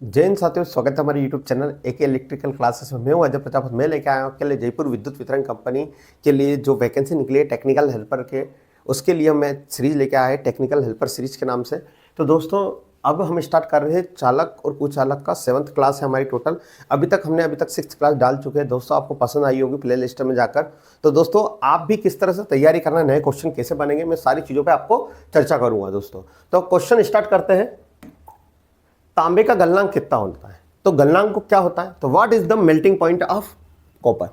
जय हिंद साथियों, स्वागत है हमारे YouTube channel AK electrical classes में। मैं हूं अजय प्रताप। मैं लेके आया हूं आपके लिए जयपुर विद्युत वितरण कंपनी के लिए जो वैकेंसी निकली है टेक्निकल हेल्पर के, उसके लिए मैं सीरीज लेके आया है टेक्निकल हेल्पर सीरीज के नाम से। तो दोस्तों अब हम स्टार्ट कर रहे हैं चालक और कुचालक का 7th क्लास है हमारी टोटल। अभी तक 6th क्लास डाल चुके हैं दोस्तों। आपको पसंद आई होगी प्ले लिस्ट में जाकर। तो दोस्तों आप भी किस तरह से तैयारी करना है, नए क्वेश्चन कैसे बनेंगे, मैं सारी चीज़ों पर आपको चर्चा करूँगा दोस्तों। तो क्वेश्चन स्टार्ट करते हैं। तांबे का गलनांक कितना होता है? तो गलनांक को क्या होता है? तो what is the melting point of copper?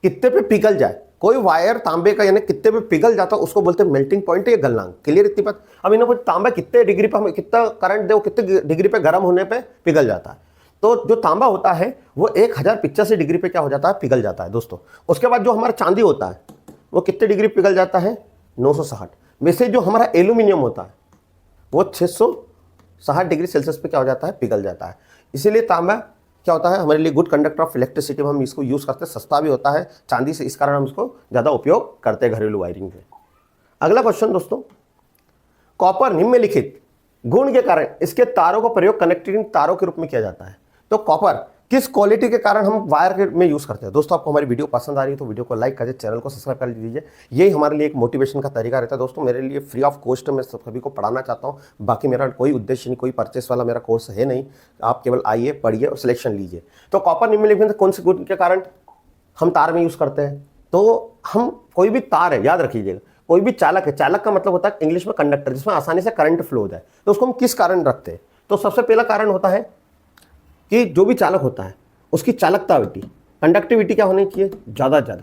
कितने पे पिघल जाए कोई वायर तांबे का, यानी कितने पे पिघल जाता है उसको बोलते हैं मेल्टिंग पॉइंट या गलनांक। क्लियर इतनी बात? अब इन्हें कुछ तांबा कितने डिग्री पे, हमें कितना करंट दे, कितने डिग्री पे गर्म होने पे पिघल जाता है। तो जो तांबा होता है वो 1085 डिग्री पे क्या हो जाता है, पिघल जाता है दोस्तों। उसके बाद जो हमारा चांदी होता है वो कितने डिग्री पिघल जाता है, 960। वैसे जो हमारा एल्यूमिनियम होता है वो 660 डिग्री सेल्सियस पे क्या हो जाता है, पिघल जाता है। इसीलिए तांबा क्या होता है हमारे लिए गुड कंडक्टर ऑफ इलेक्ट्रिसिटी में हम इसको यूज़ करते हैं। सस्ता भी होता है चांदी से, इस कारण हम इसको ज़्यादा उपयोग करते हैं घरेलू वायरिंग में। अगला क्वेश्चन दोस्तों, कॉपर निम्नलिखित गुण के कारण इसके तारों का प्रयोग कनेक्टिंग तारों के रूप में किया जाता है। तो कॉपर किस क्वालिटी के कारण हम वायर में यूज़ करते हैं? दोस्तों आपको हमारी वीडियो पसंद आ रही है तो वीडियो को लाइक करिए, चैनल को सब्सक्राइब कर लीजिए। यही हमारे लिए एक मोटिवेशन का तरीका रहता है दोस्तों। मेरे लिए फ्री ऑफ कॉस्ट मैं सभी को पढ़ाना चाहता हूँ। बाकी मेरा कोई उद्देश्य नहीं, कोई परचेस वाला मेरा कोर्स है नहीं। आप केवल आइए, पढ़िए और सिलेक्शन लीजिए। तो कॉपर निम्नलिखित कौन से गुण के कारण हम तार में यूज़ करते हैं? तो हम कोई भी तार है, याद रखिएगा, कोई भी चालक है, चालक का मतलब होता है इंग्लिश में कंडक्टर, जिसमें आसानी से करंट फ्लो हो जाए। तो उसको हम किस कारण रखते हैं? तो सबसे पहला कारण होता है कि जो भी चालक होता है उसकी चालकताविटी, कंडक्टिविटी क्या होनी चाहिए, ज़्यादा से ज़्यादा।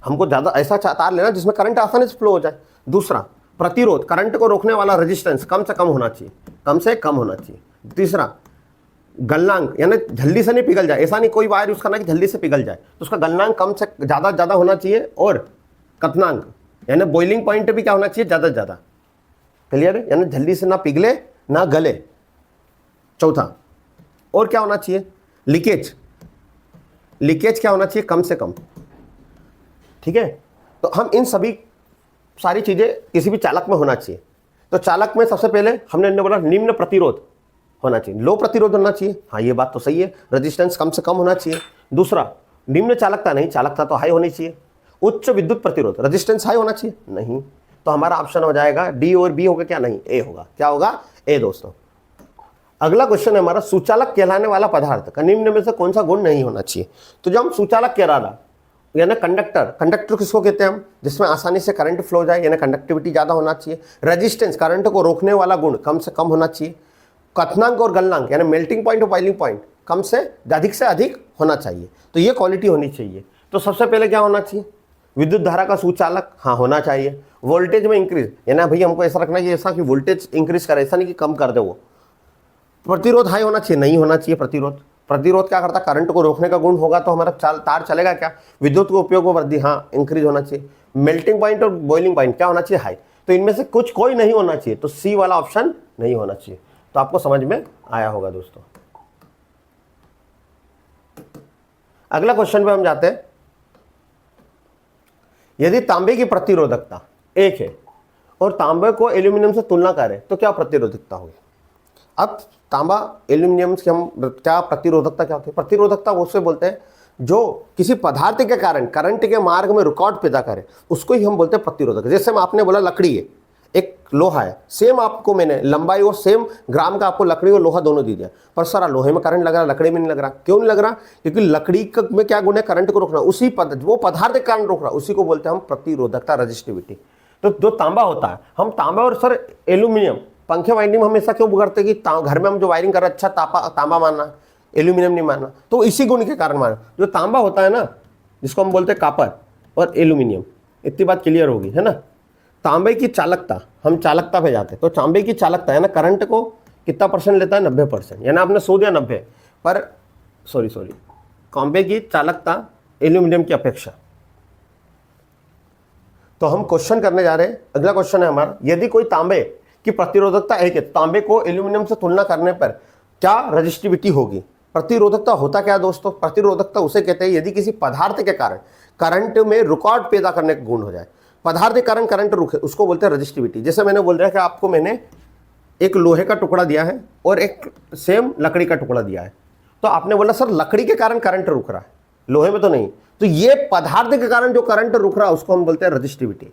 हमको ज़्यादा ऐसा तार लेना जिसमें करंट आसानी से फ्लो हो जाए। दूसरा, प्रतिरोध, करंट को रोकने वाला रेजिस्टेंस कम से कम होना चाहिए, कम से कम होना चाहिए। तीसरा, गलनांक, यानी जल्दी से नहीं पिघल जाए। ऐसा नहीं कोई वायर यूज़ करना कि जल्दी से पिघल जाए, तो उसका गलनांक कम से ज़्यादा होना चाहिए। और कथनांक, यानी बॉइलिंग पॉइंट भी क्या होना चाहिए, ज़्यादा से ज़्यादा। क्लियर है? यानी जल्दी से ना पिघले ना गले। चौथा, और क्या होना चाहिए, लीकेज, लीकेज क्या होना चाहिए, कम से कम। ठीक है? तो हम इन सभी सारी चीज़ें किसी भी चालक में होना चाहिए। तो चालक में सबसे पहले हमने बोला निम्न प्रतिरोध होना चाहिए, लो प्रतिरोध होना चाहिए। हाँ, ये बात तो सही है। रेजिस्टेंस कम से कम होना चाहिए। दूसरा, निम्न चालकता नहीं, चालकता तो हाई होनी चाहिए। उच्च विद्युत प्रतिरोध, रेजिस्टेंस हाई होना चाहिए, नहीं। तो हमारा ऑप्शन हो जाएगा डी और बी होगा क्या, नहीं, ए होगा। क्या होगा, ए दोस्तों। अगला क्वेश्चन है हमारा, सुचालक कहलाने वाला पदार्थ का निम्न में से कौन सा गुण नहीं होना चाहिए? तो जब हम सुचालक कह रहा, यानी कंडक्टर, कंडक्टर किसको कहते हैं हम, जिसमें आसानी से करंट फ्लो जाए, यानी कंडक्टिविटी ज़्यादा होना चाहिए। रेजिस्टेंस, करंट को रोकने वाला गुण कम से कम होना चाहिए। कथनांक और गलनांक, यानी मेल्टिंग पॉइंट और बॉइलिंग पॉइंट कम से अधिक होना चाहिए। तो ये क्वालिटी होनी चाहिए। तो सबसे पहले क्या होना चाहिए, विद्युत धारा का सुचालक, हाँ होना चाहिए। वोल्टेज में इंक्रीज, यानी भाई हमको ऐसा रखना चाहिए ऐसा कि वोल्टेज इंक्रीज करे, ऐसा नहीं कि कम कर दे वो। प्रतिरोध हाई होना चाहिए, नहीं होना चाहिए प्रतिरोध। प्रतिरोध क्या करता है, करंट को रोकने का गुण होगा तो हमारा तार चलेगा क्या, विद्युत के उपयोग में वृद्धि, हाँ इंक्रीज होना चाहिए। मेल्टिंग पॉइंट और बॉइलिंग पॉइंट क्या होना चाहिए, हाई। तो इनमें से कुछ कोई नहीं होना चाहिए, तो सी वाला ऑप्शन नहीं होना चाहिए। तो आपको समझ में आया होगा दोस्तों। अगला क्वेश्चन पे हम जाते हैं। यदि तांबे की प्रतिरोधकता 1 है और तांबे को एल्यूमिनियम से तुलना करें तो क्या प्रतिरोधकता होगी? अब तांबा एल्यूमिनियम से हम क्या प्रतिरोधकता क्या होती है? प्रतिरोधकता वो से बोलते हैं जो किसी पदार्थ के कारण करंट के मार्ग में रुकावट पैदा करे, उसको ही हम बोलते हैं प्रतिरोधक। जैसे आपने बोला लकड़ी है, एक लोहा है, सेम आपको मैंने लंबाई और सेम ग्राम का आपको लकड़ी और लोहा दोनों दे दिया, पर सारा लोहे में करंट लग रहा, लकड़ी में नहीं लग रहा। क्यों नहीं लग रहा? क्योंकि लकड़ी में क्या गुण है, करंट को रोकना, उसी वो पदार्थ के कारण रोक रहा, उसी को बोलते हैं हम प्रतिरोधकता, रजिस्टिविटी। तो जो तांबा होता है, हम तांबा और सर एल्यूमिनियम, पंखे वाइंडिंग में हमेशा क्यों करते हैं कि घर में हम जो वायरिंग कर रहे हैं, अच्छा तांबा मानना, एल्यूमिनियम नहीं मानना, तो इसी गुण के कारण मानना। जो तांबा होता है ना, जिसको हम बोलते हैं कापर और एल्यूमिनियम, इतनी बात क्लियर होगी है ना। तांबे की चालकता, हम चालकता पे जाते हैं, तो तांबे की चालकता है ना, करंट को कितना परसेंट लेता है, 90%। यानी आपने 100 दिया 90, पर सॉरी तांबे की चालकता एल्यूमिनियम की अपेक्षा। तो हम क्वेश्चन करने जा रहे हैं। अगला क्वेश्चन है हमारा, यदि कोई तांबे की प्रतिरोधकता 1 है, तांबे को एल्यूमिनियम से तुलना करने पर क्या रजिस्टिविटी होगी? प्रतिरोधकता होता क्या दोस्तों? प्रतिरोधकता उसे कहते हैं यदि किसी पदार्थ के कारण करंट में रुकावट पैदा करने का गुण हो जाए। पदार्थ के कारण करंट रुके, उसको बोलते हैं रजिस्टिविटी। जैसे मैंने बोल रहा है कि आपको मैंने एक लोहे का टुकड़ा दिया है और एक सेम लकड़ी का टुकड़ा दिया है। तो आपने बोला सर लकड़ी के कारण करंट रुक रहा है, लोहे में तो नहीं। तो ये पदार्थ के कारण जो करंट रुक रहा है उसको हम बोलते हैं रजिस्टिविटी।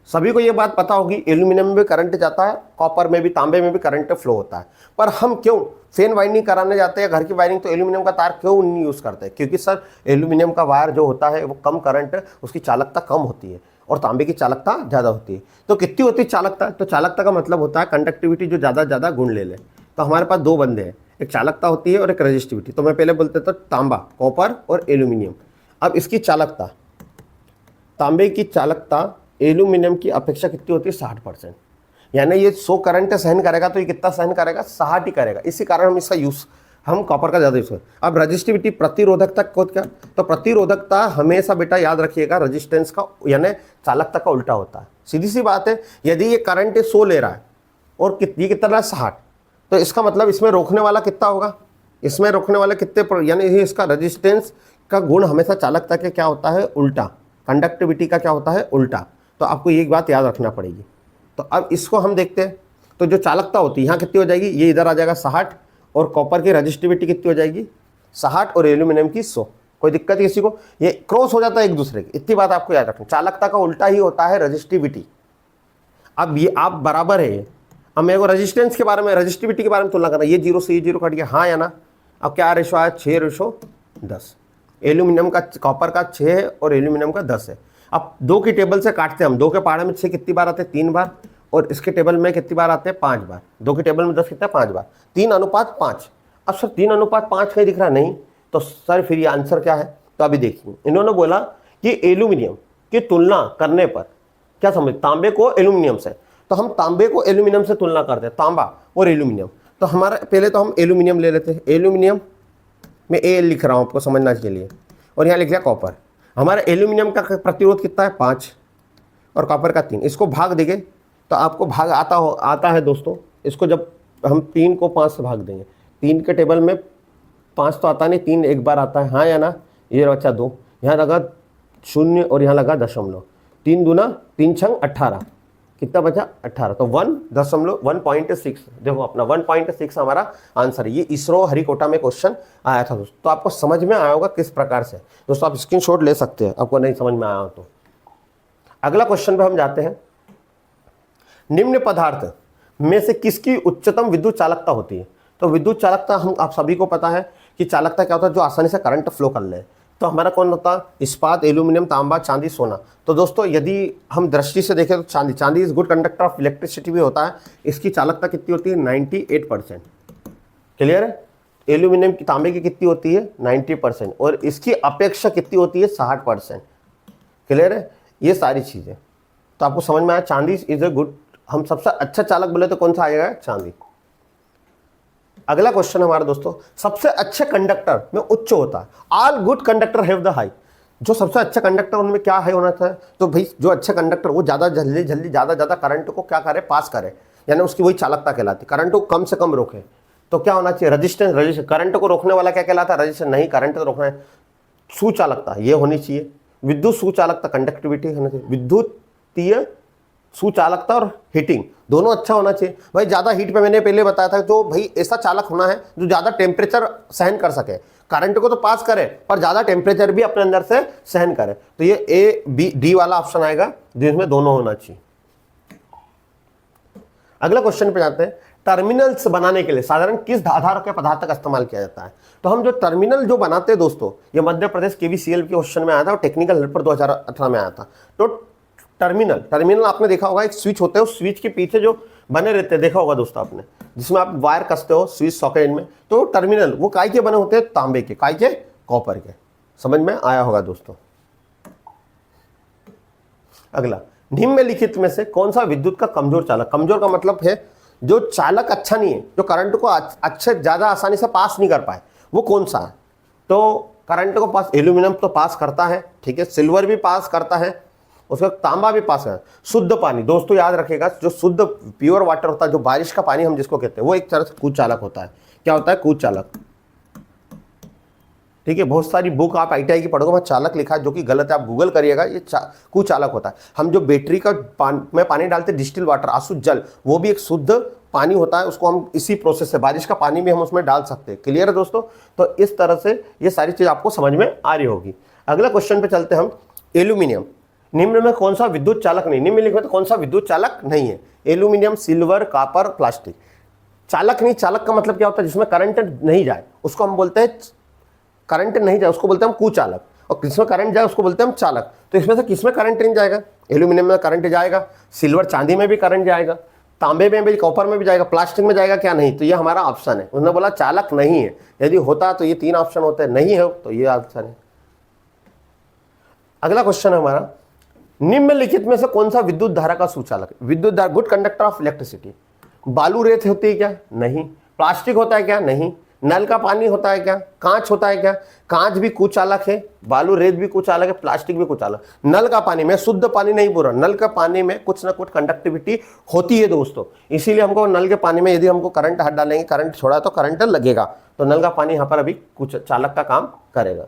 सभी को ये बात पता होगी, एल्यूमिनियम में भी करंट जाता है, कॉपर में भी, तांबे में भी करंट फ्लो होता है। पर हम क्यों फैन वायरिंग कराने जाते हैं, घर की वायरिंग, तो एल्यूमिनियम का तार क्यों नहीं यूज़ करते? क्योंकि सर एल्यूमिनियम का वायर जो होता है वो कम करंट, उसकी चालकता कम होती है और तांबे की चालकता ज़्यादा होती है। तो कितनी होती है चालकता? तो चालकता का मतलब होता है कंडक्टिविटी जो ज़्यादा गुण ले ले। तो हमारे पास दो बंदे हैं, एक चालकता होती है और एक रजिस्टिविटी। तो मैं पहले बोलते था तांबा, कॉपर और एल्यूमिनियम। अब इसकी चालकता, तांबे की चालकता एल्यूमिनियम की अपेक्षा कितनी होती है? 60%। यानी ये 100 करंट सहन करेगा तो ये कितना सहन करेगा? 60 ही करेगा। इसी कारण हम इसका यूज़, हम कॉपर का ज़्यादा यूज़ करें। अब रजिस्टिविटी, प्रतिरोधकता को क्या? तो प्रतिरोधकता हमेशा बेटा याद रखिएगा रेजिस्टेंस का यानी चालकता का उल्टा होता है। सीधी सी बात है, यदि ये करंट 100 ले रहा है और ये कितना 60, तो इसका मतलब इसमें रोकने वाला कितना होगा? इसमें रोकने वाले कितने, यानी इसका रेजिस्टेंस का गुण हमेशा चालकता के क्या होता है? उल्टा। कंडक्टिविटी का क्या होता है? उल्टा। तो आपको ये बात याद रखना पड़ेगी। तो अब इसको हम देखते हैं। तो जो चालकता होती है यहाँ कितनी हो जाएगी? ये इधर आ जाएगा 60, और कॉपर की रजिस्टिविटी कितनी हो जाएगी? 60, और एल्यूमिनियम की 100। कोई दिक्कत किसी को? ये क्रॉस हो जाता है एक दूसरे की, इतनी बात आपको याद रखनी। चालकता का उल्टा ही होता है रजिस्टिविटी। अब ये आप बराबर है। अब मेरे को रेजिस्टेंस के बारे में, रजिस्टिविटी के बारे में तुलना करना, ये 0 से ये 0 कट गया, हाँ या ना? अब क्या रेशो आया? 6:10। एल्यूमिनियम का, कॉपर का 6 है और एल्यूमिनियम का 10 है। अब 2 की टेबल से काटते हैं हम। 2 के पहाड़े में 6 कितनी बार आते हैं? 3 बार। और इसके टेबल में कितनी बार आते हैं? 5 बार। 2 की टेबल में 10 कितना? 5 बार। 3:5। अब सर 3:5 कहीं दिख रहा नहीं, तो सर फिर ये आंसर क्या है? तो अभी देखिए, इन्होंने बोला कि एल्यूमिनियम की तुलना करने पर क्या समझ, तांबे को एल्यूमिनियम से, तो हम तांबे को एल्यूमिनियम से तुलना करते हैं, तांबा और एल्यूमिनियम। तो हमारा पहले तो हम एल्यूमिनियम ले लेते हैं। एल्यूमिनियम में ए लिख रहा हूँ आपको समझना के लिए, और यहाँ लिख लिया कॉपर। हमारा एल्यूमिनियम का प्रतिरोध कितना है? 5, और कॉपर का 3। इसको भाग देंगे तो आपको भाग आता है दोस्तों। इसको जब हम 3 को 5 से भाग देंगे, 3 के टेबल में 5 तो आता नहीं, 3 एक बार आता है, हाँ या ना? ये बच्चा 2, यहाँ लगा 0 और यहाँ लगा दशमलव। 3 दूना 3 छंग 18, कितना बचा? 18। तो 1.6 देखो अपना 1.6 हमारा आंसर है। ये इसरो हरिकोटा में क्वेश्चन आया था दोस्तों। तो आपको समझ में आया होगा किस प्रकार से। दोस्तों आप स्क्रीनशॉट ले सकते हैं आपको नहीं समझ में आया हो तो। अगला क्वेश्चन पे हम जाते हैं। निम्न पदार्थ में से किसकी उच्चतम विद्युत चालकता होती है? तो विद्युत चालकता हम आप सभी को पता है कि चालकता क्या होता है? जो आसानी से करंट फ्लो कर ले। तो हमारा कौन होता है? इस्पात, एल्यूमिनियम, तांबा, चांदी, सोना। तो दोस्तों यदि हम दृष्टि से देखें तो चांदी is good conductor of electricity भी होता है। इसकी चालकता कितनी होती है? 98%। क्लियर है? एल्यूमिनियम की, तांबे की कितनी होती है? 90%, और इसकी अपेक्षा कितनी होती है? 60%। क्लियर है? ये सारी चीज़ें तो आपको समझ में आया। चांदी इज ए गुड, हम सबसे अच्छा चालक बोले तो कौन सा आएगा? चांदी। अगला क्वेश्चन हमारा दोस्तों, सबसे अच्छे कंडक्टर में उच्च होता है। All good conductor have the high. जो सबसे अच्छा कंडक्टर उनमें क्या हाई होना चाहिए? तो भाई जो अच्छे कंडक्टर वो ज़्यादा जल्दी ज़्यादा करंट को क्या करे? पास करे, यानी उसकी वही चालकता कहलाती। करंट को कम से कम रोके। तो क्या होना चाहिए? रेजिस्टेंस। करंट को रोकने वाला क्या कहलाता है? रेजिस्टेंस। नहीं, करंट तो रोकना है। सुचालकता ये होनी चाहिए। विद्युत सुचालकता, कंडक्टिविटी होनी चाहिए। विद्युतीय सुचालकता और हीटिंग दोनों अच्छा होना चाहिए। भाई ज़्यादा हीट पे मैंने पहले बताया था, जो भाई ऐसा चालक होना है जो ज़्यादा टेम्परेचर सहन कर सके, करंट को तो पास करे पर ज़्यादा टेम्परेचर भी अपने अंदर से सहन करे। तो ये ए बी डी वाला ऑप्शन आएगा जिसमें दोनों होना चाहिए। अगला क्वेश्चन पे जाते हैं। टर्मिनल्स बनाने के लिए साधारण किस आधार के पदार्थ का इस्तेमाल किया जाता है? तो हम जो टर्मिनल जो बनाते हैं दोस्तों, ये मध्य प्रदेश केवीसीएल के क्वेश्चन में आया था और टेक्निकल हेल्पर 2018 में आया था। तो टर्मिनल आपने देखा होगा, एक स्विच होता है, उस स्विच के पीछे जो बने रहते हैं, देखा होगा दोस्तों आपने, जिसमें आप वायर कसते हो स्विच सॉकेट में। तो टर्मिनल वो काय के बने होते हैं? तांबे के। काय के? कॉपर के। समझ में आया होगा दोस्तों। अगला, निम्नलिखित में से कौन सा विद्युत का कमजोर चालक? कमजोर का मतलब है जो चालक अच्छा नहीं है, जो करंट को अच्छे ज़्यादा आसानी से पास नहीं कर पाए, वो कौन सा है? तो करंट को पास एल्यूमिनियम तो पास करता है, ठीक है, सिल्वर भी पास करता है, उसका तांबा भी पास है। शुद्ध पानी दोस्तों याद रखेगा, जो शुद्ध प्योर वाटर होता है, जो बारिश का पानी हम जिसको कहते हैं, वो एक तरह से कुचालक होता है। क्या होता है? कुचालक। ठीक है, बहुत सारी बुक आप आईटीआई की पढ़ोगे, वहाँ चालक लिखा है, जो कि गलत है, आप गूगल करिएगा, ये कुचालक होता है। हम जो बैटरी का में पानी डालते डिस्टिल वाटर, आसुत जल, वो भी एक शुद्ध पानी होता है उसको हम इसी प्रोसेस से, बारिश का पानी भी हम उसमें डाल सकते हैं। क्लियर है दोस्तों? तो इस तरह से ये सारी चीज़ आपको समझ में आ रही होगी। अगला क्वेश्चन पे चलते हम। एल्यूमिनियम निम्न में कौन सा विद्युत चालक नहीं, निम्न लिखे तो कौन सा विद्युत चालक नहीं है? Aluminium, silver, copper, plastic. चालक नहीं, चालक का मतलब क्या होता है? जिसमें करंट नहीं जाए उसको हम बोलते हैं, करंट नहीं जाए उसको बोलते हैं हम कुचालक, और जिसमें करंट जाए उसको बोलते हैं हम चालक। तो इसमें से किसमें करंट नहीं जाएगा? एल्यूमिनियम में करंट जाएगा, सिल्वर चांदी में भी करंट जाएगा, तांबे में भी, कॉपर में भी जाएगा, प्लास्टिक में जाएगा क्या? नहीं। तो ये हमारा ऑप्शन है। उन्होंने बोला चालक नहीं है, यदि होता तो ये 3 ऑप्शन होते हैं, नहीं है तो ये ऑप्शन है। अगला क्वेश्चन है हमारा, निम्नलिखित में से कौन सा विद्युत धारा का सुचालक है? विद्युत धारा, गुड कंडक्टर ऑफ इलेक्ट्रिसिटी। बालू रेत होती है क्या? नहीं। प्लास्टिक होता है क्या? नहीं। नल का पानी होता है क्या? कांच होता है क्या? कांच भी कुचालक है, बालू रेत भी कुचालक है, प्लास्टिक भी कुचालक। नल का पानी में, शुद्ध पानी नहीं बोल रहा, नल का पानी में कुछ ना कुछ कंडक्टिविटी होती है दोस्तों, इसीलिए हमको नल के पानी में यदि हमको करंट हट डालेंगे, करंट छोड़ा तो करंट लगेगा, तो नल का पानी यहाँ पर अभी कुछ चालक का काम करेगा।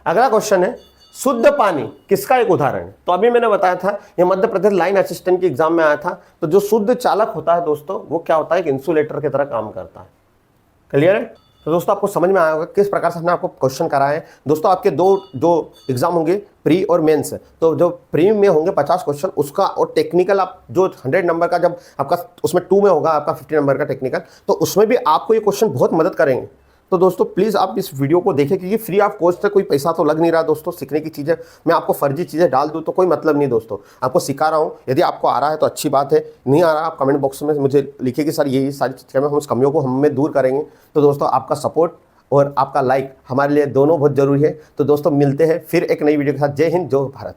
अगला क्वेश्चन है, शुद्ध पानी किसका एक उदाहरण है? तो अभी मैंने बताया था, ये मध्य प्रदेश लाइन असिस्टेंट के एग्जाम में आया था। तो जो शुद्ध चालक होता है दोस्तों, वो क्या होता है? एक इंसुलेटर की तरह काम करता है। क्लियर है? तो दोस्तों आपको समझ में आया होगा किस प्रकार से हमने आपको क्वेश्चन कराए हैं। दोस्तों आपके दो एग्जाम होंगे, प्री और मेंस। तो जो प्री में होंगे 50 क्वेश्चन, उसका और टेक्निकल आप जो 100 नंबर का, जब आपका उसमें 2 में होगा आपका 50 नंबर का टेक्निकल, तो उसमें भी आपको ये क्वेश्चन बहुत मदद करेंगे। तो दोस्तों प्लीज़ आप इस वीडियो को देखें, क्योंकि फ्री ऑफ कॉस्ट है, कोई पैसा तो लग नहीं रहा दोस्तों। सीखने की चीज़ें मैं आपको फर्जी चीज़ें डाल दूँ तो कोई मतलब नहीं दोस्तों, आपको सिखा रहा हूँ। यदि आपको आ रहा है तो अच्छी बात है, नहीं आ रहा आप कमेंट बॉक्स में मुझे लिखिए कि सर यही सारी चीज़ें हम उस कमियों को हमें दूर करेंगे। तो दोस्तों आपका सपोर्ट और आपका लाइक हमारे लिए दोनों बहुत जरूरी है। तो दोस्तों मिलते हैं फिर एक नई वीडियो के साथ। जय हिंद, जय भारत।